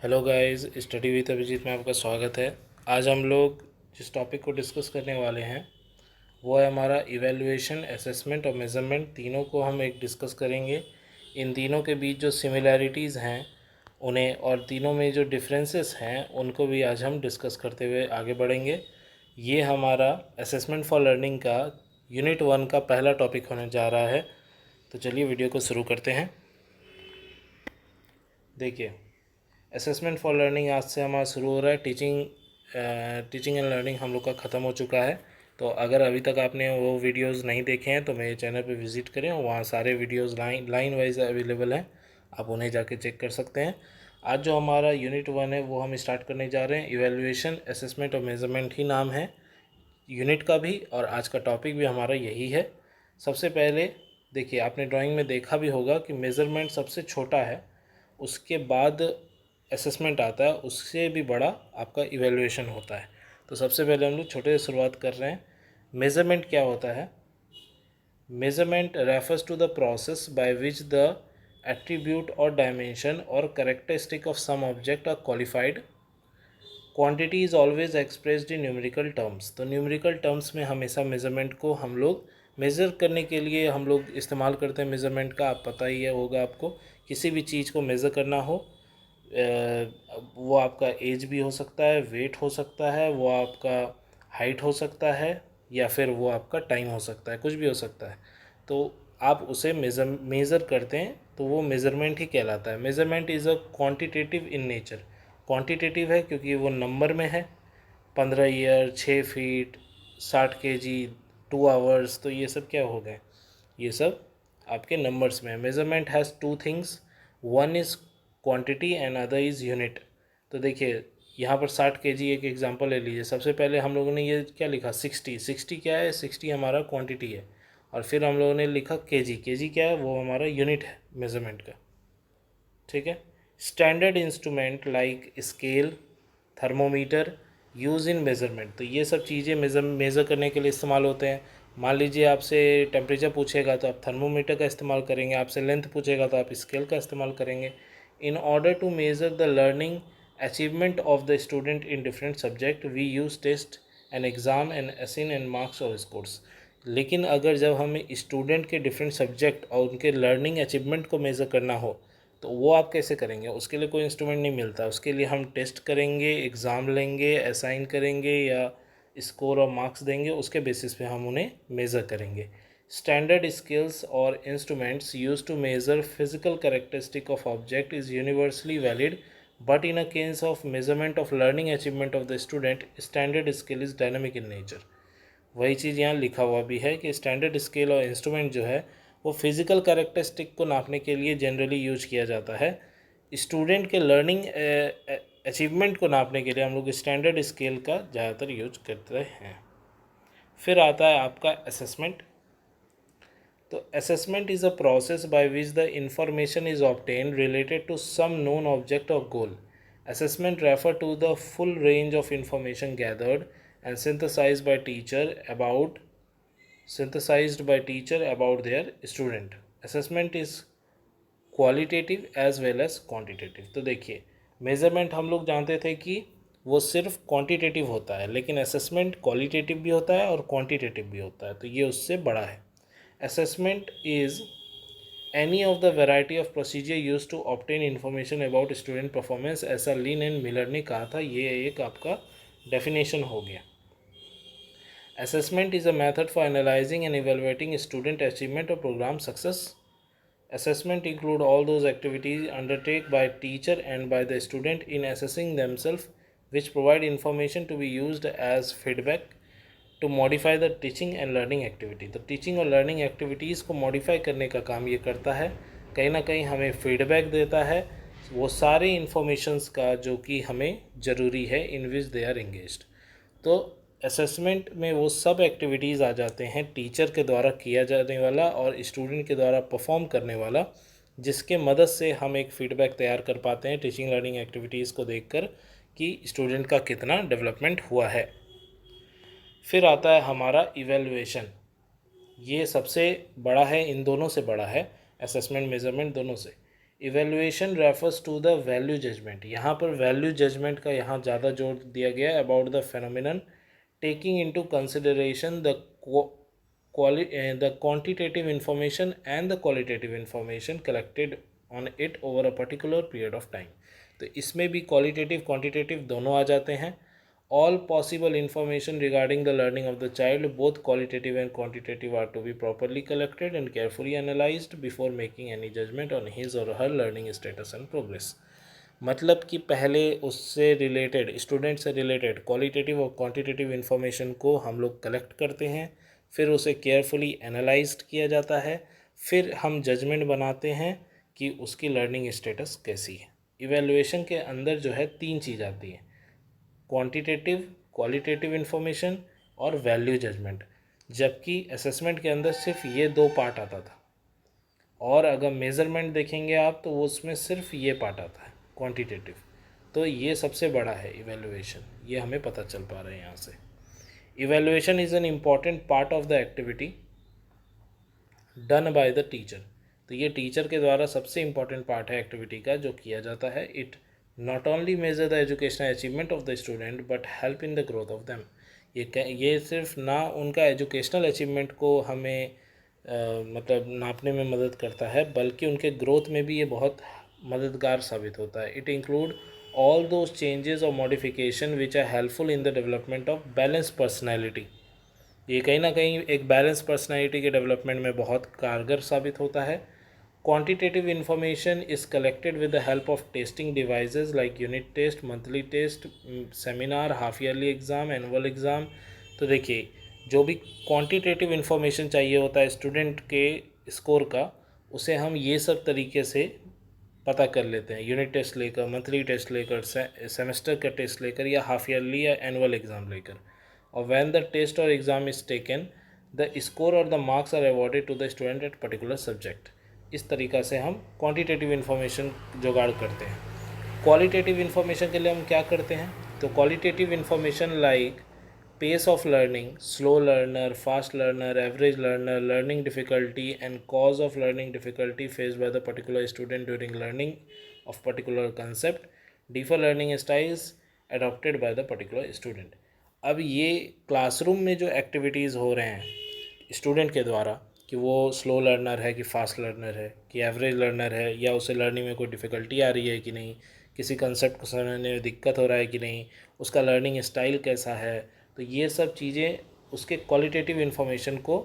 Hello guys, study with Abhijeet में आपका स्वागत है। आज हम लोग जिस टॉपिक को डिस्कस करने वाले हैं वो है हमारा इवैल्यूएशन, असेसमेंट और मेज़रमेंट। तीनों को हम एक डिस्कस करेंगे। इन तीनों के बीच जो सिमिलैरिटीज़ हैं उन्हें, और तीनों में जो डिफरेंसेस हैं उनको भी आज हम डिस्कस करते हुए आगे बढ़ेंगे। ये हमारा असेसमेंट फॉर लर्निंग का यूनिट 1 का पहला टॉपिक होने जा रहा है। तो चलिए वीडियो को शुरू करते हैं। देखिए, असेसमेंट फॉर लर्निंग आज से हमारा शुरू हो रहा है। टीचिंग एंड लर्निंग हम लोग का ख़त्म हो चुका है। तो अगर अभी तक आपने वो वीडियोस नहीं देखे हैं तो मेरे चैनल पे विज़िट करें, वहाँ सारे वीडियोस लाइन वाइज अवेलेबल हैं, आप उन्हें जाके चेक कर सकते हैं। आज जो हमारा यूनिट 1 है वो हम स्टार्ट करने जा रहे हैं। इवैल्यूएशन, असेसमेंट और मेज़रमेंट ही नाम है यूनिट का भी, और आज का टॉपिक भी हमारा यही है। सबसे पहले देखिए, आपने ड्राइंग में देखा भी होगा कि मेज़रमेंट सबसे छोटा है, उसके बाद असेसमेंट आता है, उससे भी बड़ा आपका इवैल्यूएशन होता है। तो सबसे पहले हम लोग छोटे से शुरुआत कर रहे हैं। मेज़रमेंट क्या होता है? Measurement refers to the process by which the attribute or dimension or characteristic of some object are qualified. Quantity is always expressed in numerical terms. तो न्यूमेरिकल टर्म्स में हमेशा मेज़रमेंट को हम लोग मेज़र करने के लिए हम लोग इस्तेमाल करते हैं। मेज़रमेंट का आप पता ही है होगा आपको, किसी भी चीज़ को मेज़र करना हो, वो आपका एज भी हो सकता है, वेट हो सकता है, वो आपका हाइट हो सकता है, या फिर वो आपका टाइम हो सकता है, कुछ भी हो सकता है। तो आप उसे मेज़र करते हैं तो वो मेज़रमेंट ही कहलाता है। Measurement is a quantitative in nature. Quantitative है क्योंकि वो नंबर में है। 15 ईयर, 6 फीट, 60 kg, 2 आवर्स, तो ये सब क्या हो गए? ये सब आपके नंबर्स में है। Measurement has two things, one is quantity and other is unit. तो देखिए, यहाँ पर 60 kg एक एग्जांपल ले लीजिए। सबसे पहले हम लोगों ने ये क्या लिखा? 60 क्या है? 60 हमारा क्वांटिटी है। और फिर हम लोगों ने लिखा केजी क्या है? वो हमारा यूनिट है मेज़रमेंट का। ठीक है। Standard instrument like scale, thermometer use in measurement. तो ये सब चीज़ें मेज़र करने के लिए इस्तेमाल होते हैं। मान लीजिए आपसे टेम्परेचर पूछेगा तो आप थर्मोमीटर का इस्तेमाल करेंगे, आपसे लेंथ पूछेगा तो आप स्केल का इस्तेमाल करेंगे। In order to measure the learning achievement of the student in different subject we use test and exam and assign and marks or scores. लेकिन अगर जब हमें स्टूडेंट के डिफरेंट सब्जेक्ट और उनके लर्निंग अचीवमेंट को मेज़र करना हो तो वो आप कैसे करेंगे? उसके लिए कोई इंस्ट्रूमेंट नहीं मिलता। उसके लिए हम टेस्ट करेंगे, एग्ज़ाम लेंगे, असाइन करेंगे या स्कोर और मार्क्स देंगे, उसके बेसिस पे हम उन्हें मेज़र करेंगे। Standard scales or instruments use to measure physical characteristic of object is universally valid, but in a case of measurement of learning achievement of the student, standard scale is dynamic in nature. वही चीज़ यहाँ लिखा हुआ भी है कि standard scale और instrument जो है वो फिज़िकल कैरेक्टरिस्टिक को नापने के लिए जनरली यूज किया जाता है। स्टूडेंट के लर्निंग अचीवमेंट को नापने के लिए हम लोग स्टैंडर्ड स्केल का ज़्यादातर यूज करते हैं। फिर आता है आपका असेसमेंट। तो assessment is a process by which the information is obtain related to some known object और goal. Assessment refer to the full range of information gathered and synthesized by teacher about their student. Assessment is qualitative as well as quantitative. तो देखिए, measurement हम लोग जानते थे कि वो सिर्फ क्वांटिटेटिव होता है, लेकिन असेसमेंट क्वालिटेटिव भी होता है और क्वांटिटेटिव भी होता है, तो ये उससे बड़ा है। Assessment is any of the variety of procedure use to obtain information about student performance, ऐसा लीन एंड मिलर ने कहा था। ये एक आपका डेफिनेशन हो गया। Assessment is a method for analyzing and evaluating student achievement or program success. Assessment include all those activities undertaken by teacher and by the student in assessing themselves, which provide information to be used as feedback to modify the teaching and learning activity. तो teaching और learning activities को modify करने का काम ये करता है, कहीं ना कहीं हमें feedback देता है वो सारे informations का जो कि हमें ज़रूरी है in which they are engaged। तो असेसमेंट में वो सब एक्टिविटीज़ आ जाते हैं टीचर के द्वारा किया जाने वाला और स्टूडेंट के द्वारा परफॉर्म करने वाला, जिसके मदद से हम एक फ़ीडबैक तैयार कर पाते हैं टीचिंग लर्निंग एक्टिविटीज़ को देखकर कि स्टूडेंट का कितना डेवलपमेंट हुआ है। फिर आता है हमारा इवैल्यूएशन। ये सबसे बड़ा है, इन दोनों से बड़ा है, असेसमेंट मेज़रमेंट दोनों से। Evaluation refers to the value judgment, यहाँ पर वैल्यू जजमेंट का यहाँ ज़्यादा जोर दिया गया है about the phenomenon taking into consideration the quantitative information and the qualitative information collected on it over a particular period of time। तो इसमें भी क्वालिटेटिव क्वांटिटेटिव दोनों आ जाते हैं। All possible information regarding the learning of the child, both qualitative and quantitative, are to be properly collected and carefully analyzed before making any judgment on his or her learning status and progress। मतलब कि पहले उससे related, student से related qualitative और quantitative information को हम लोग collect करते हैं, फिर उसे केयरफुली एनालाइज्ड किया जाता है, फिर हम जजमेंट बनाते हैं कि उसकी लर्निंग स्टेटस कैसी है। इवैल्यूएशन के अंदर जो है 3 चीज़ आती है, क्वांटिटेटिव, क्वालिटेटिव इन्फॉर्मेशन और वैल्यू जजमेंट, जबकि असेसमेंट के अंदर सिर्फ ये 2 पार्ट आता था। और अगर मेज़रमेंट देखेंगे आप तो वो उसमें सिर्फ ये पार्ट आता है, क्वांटिटेटिव। तो ये सबसे बड़ा है इवैल्यूएशन, ये हमें पता चल पा रहा है यहाँ से। Evaluation is an important part of the activity done by the teacher. तो ये टीचर के द्वारा सबसे इम्पॉर्टेंट पार्ट है एक्टिविटी का जो किया जाता है। It not only measure the educational achievement of the student but help in the growth of them. ये सिर्फ ना उनका एजुकेशनल अचीवमेंट को हमें मतलब नापने में मदद करता है, बल्कि उनके ग्रोथ में भी ये बहुत मददगार साबित होता है। It include all those changes और modification which are helpful in the development of balance personality. ये कहीं ना कहीं एक बैलेंस पर्सनैलिटी के डेवलपमेंट में बहुत कारगर साबित होता है। Quantitative information is collected with the help of testing devices like unit test, monthly test, seminar, half yearly exam, annual exam. तो देखिए, जो भी क्वांटिटेटिव इन्फॉर्मेशन चाहिए होता है स्टूडेंट के स्कोर का, उसे हम ये सब तरीके से पता कर लेते हैं, यूनिट टेस्ट लेकर, मंथली टेस्ट लेकर, सेमेस्टर का टेस्ट लेकर, या हाफ ईयरली या एनुअल एग्ज़ाम लेकर। और व्हेन द टेस्ट और exam is taken, the score और the marks are awarded to the student at particular subject. इस तरीक़ा से हम क्वांटिटेटिव इन्फॉर्मेशन जुगाड़ करते हैं। क्वालिटेटिव इन्फॉर्मेशन के लिए हम क्या करते हैं, तो qualitative information like pace of learning, slow learner, fast learner, average learner, learning difficulty and cause of learning difficulty faced by the particular student during learning of particular concept, differ learning styles adopted by the particular student। अब ये classroom में जो activities हो रहे हैं student के द्वारा, कि वो स्लो लर्नर है कि फास्ट लर्नर है कि एवरेज लर्नर है, या उसे लर्निंग में कोई डिफ़िकल्टी आ रही है कि नहीं, किसी कंसेप्ट को समझने में दिक्कत हो रहा है कि नहीं, उसका लर्निंग स्टाइल कैसा है, तो ये सब चीज़ें उसके क्वालिटेटिव इन्फॉर्मेशन को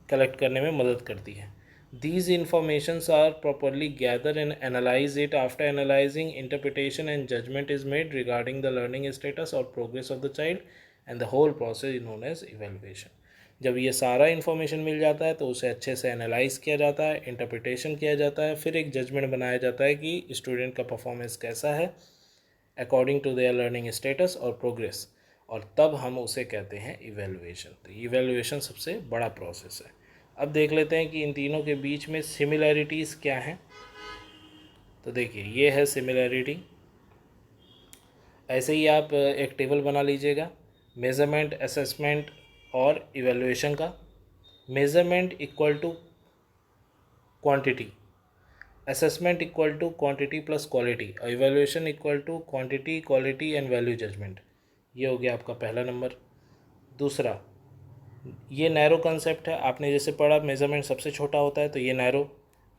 कलेक्ट करने में मदद करती है। These informations are properly gather and analyse it. After analysing, interpretation and judgement is made regarding the learning status और progress of the child and the whole process is known as evaluation. जब ये सारा information मिल जाता है तो उसे अच्छे से एनालाइज किया जाता है, इंटरप्रिटेशन किया जाता है, फिर एक जजमेंट बनाया जाता है कि स्टूडेंट का परफॉर्मेंस कैसा है according to their learning status और प्रोग्रेस, और तब हम उसे कहते हैं इवैल्यूएशन। तो इवैल्यूएशन सबसे बड़ा प्रोसेस है। अब देख लेते हैं कि इन तीनों के बीच में सिमिलैरिटीज़ क्या हैं। तो देखिए, ये है सिमिलैरिटी। ऐसे ही आप एक टेबल बना लीजिएगा मेज़रमेंट, असेसमेंट और इवैल्यूएशन का। Measurement equal to quantity, assessment equal to quantity plus quality, और evaluation equal to quantity, quality and value judgement. ये हो गया आपका पहला नंबर। दूसरा, ये नैरो कंसेप्ट है, आपने जैसे पढ़ा मेज़रमेंट सबसे छोटा होता है, तो ये नैरो,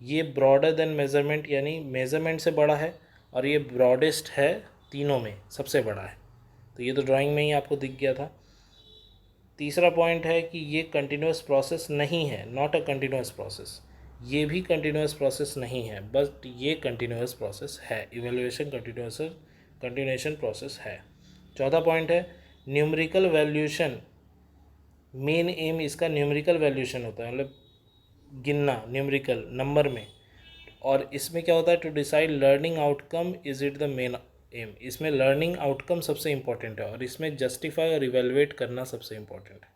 ये ब्रॉडर देन मेज़रमेंट, यानी मेज़रमेंट से बड़ा है, और ये ब्रॉडेस्ट है, तीनों में सबसे बड़ा है। तो ये तो ड्राइंग में ही आपको दिख गया था। तीसरा पॉइंट है कि ये कंटिन्यूस प्रोसेस नहीं है, नॉट अ कंटिन्यूस प्रोसेस। ये भी कंटिन्यूस प्रोसेस नहीं है, बट ये कंटिन्यूस प्रोसेस है। इवैल्यूएशन कंटिन्यूएशन प्रोसेस है। चौथा पॉइंट है न्यूमेरिकल वैल्यूएशन। मेन एम इसका न्यूमेरिकल वैल्यूएशन होता है, मतलब गिनना न्यूमेरिकल नंबर में, और इसमें क्या होता है, to decide learning outcome is it the main aim. इसमें लर्निंग आउटकम सबसे इंपॉर्टेंट है और इसमें जस्टिफाई और इवेलुएट करना सबसे इंपॉर्टेंट है।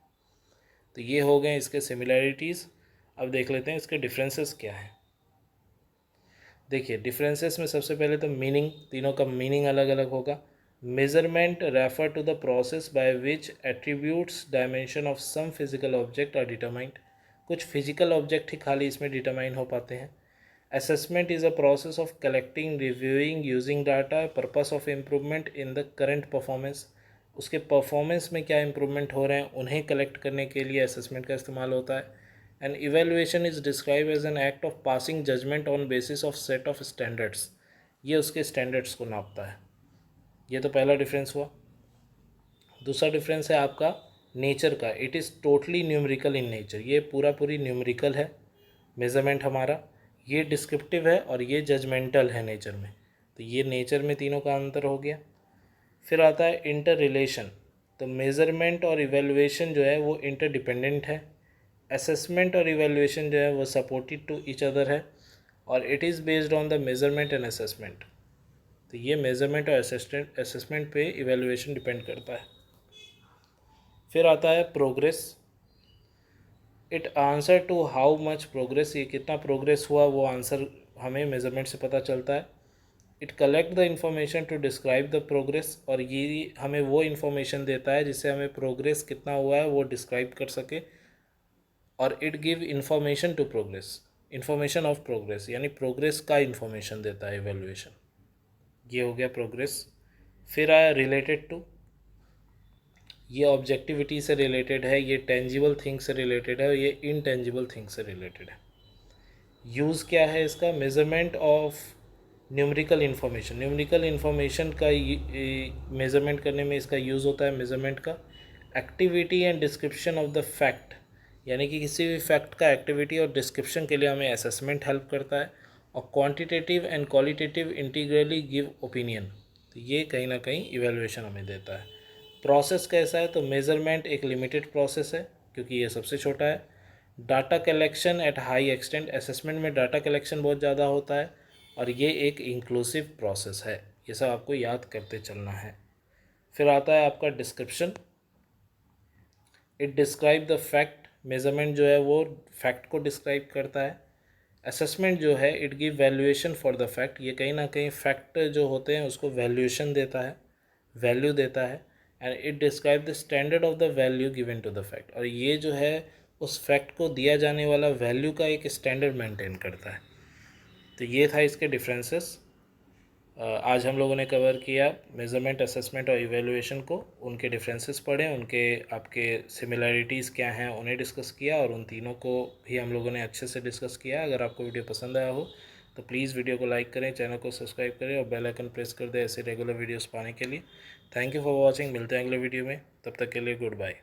तो ये हो गए इसके सिमिलैरिटीज़। अब देख लेते हैं इसके डिफरेंसेस क्या हैं। देखिए, डिफरेंसेस में सबसे पहले तो मीनिंग, तीनों का मीनिंग अलग अलग होगा। Measurement refer to the process by which attributes dimension of some physical object are determined. कुछ फिजिकल ऑब्जेक्ट ही खाली इसमें डिटरमाइन हो पाते हैं। Assessment is a process of collecting, reviewing, using data, purpose of improvement in the current performance. उसके performance में क्या इम्प्रूवमेंट हो रहे हैं उन्हें कलेक्ट करने के लिए असेसमेंट का इस्तेमाल होता है। And evaluation is describe as an act of passing judgment on basis of set of standards. ये उसके स्टैंडर्ड्स को नापता है। ये तो पहला डिफरेंस हुआ। दूसरा डिफरेंस है आपका नेचर का। It is totally numerical in nature. ये पूरी न्यूमेरिकल है मेज़रमेंट हमारा। ये डिस्क्रिप्टिव है और ये जजमेंटल है नेचर में। तो ये नेचर में तीनों का अंतर हो गया। फिर आता है इंटर रिलेशन। तो मेज़रमेंट और इवेलुएशन जो है वो इंटरडिपेंडेंट है। असेसमेंट और इवेलुएशन जो है वो सपोर्टेड टू ईच अदर है और it is based on the measurement and assessment. तो ये मेज़रमेंट और असेसमेंट पे इवेलुएशन डिपेंड करता है। फिर आता है progress. It answer to how much progress, ये कितना प्रोग्रेस हुआ वो आंसर हमें मेज़रमेंट से पता चलता है। It collect the information to describe the progress, और ये हमें वो इन्फॉर्मेशन देता है जिससे हमें प्रोग्रेस कितना हुआ है वो डिस्क्राइब कर सके। और it give information to progress, information of progress, यानी प्रोग्रेस का इंफॉर्मेशन देता है इवेलुएशन। ये हो गया प्रोग्रेस। फिर आया रिलेटेड टू। ये ऑब्जेक्टिविटी से रिलेटेड है, ये टेंजिबल थिंग से रिलेटेड है और ये इनटेंजिबल थिंग से रिलेटेड है। यूज़ क्या है इसका? Measurement of numerical information. Numerical information का मेज़रमेंट करने में इसका यूज़ होता है मेज़रमेंट का। Activity and description of the fact, यानी कि किसी भी फैक्ट का एक्टिविटी और डिस्क्रिप्शन के लिए हमें असेसमेंट हेल्प करता है। और quantitative and qualitative integrally give opinion, तो ये कहीं ना कहीं इवेलुएशन हमें देता है। प्रोसेस कैसा है? तो मेज़रमेंट एक लिमिटेड प्रोसेस है क्योंकि ये सबसे छोटा है। Data collection at high extent, assessment में डाटा कलेक्शन बहुत ज़्यादा होता है और ये एक इंक्लूसिव प्रोसेस है। ये सब आपको याद करते चलना है। फिर आता है आपका description. It describe the fact, measurement जो है वो फैक्ट को डिस्क्राइब करता है। असेसमेंट जो है it give valuation for the fact, ये कहीं ना कहीं फैक्ट जो होते हैं उसको वैल्यूएशन देता है, वैल्यू देता है। And it describe the standard of the value given to the fact, और ये जो है उस फैक्ट को दिया जाने वाला वैल्यू का एक स्टैंडर्ड मेंटेन करता है। तो ये था इसके डिफरेंसेस। आज हम लोगों ने कवर किया मेज़रमेंट, असेसमेंट और इवैल्यूएशन को, उनके डिफरेंसेस पढ़े, उनके आपके सिमिलैरिटीज़ क्या हैं उन्हें डिस्कस किया, और उन तीनों को भी हम लोगों ने अच्छे से डिस्कस किया। अगर आपको वीडियो पसंद आया हो तो प्लीज़ वीडियो को लाइक करें, चैनल को सब्सक्राइब करें और बेल आइकन प्रेस कर दें ऐसे रेगुलर वीडियोस पाने के लिए। Thank you for watching. मिलते हैं अगले वीडियो में, तब तक के लिए गुड बाय।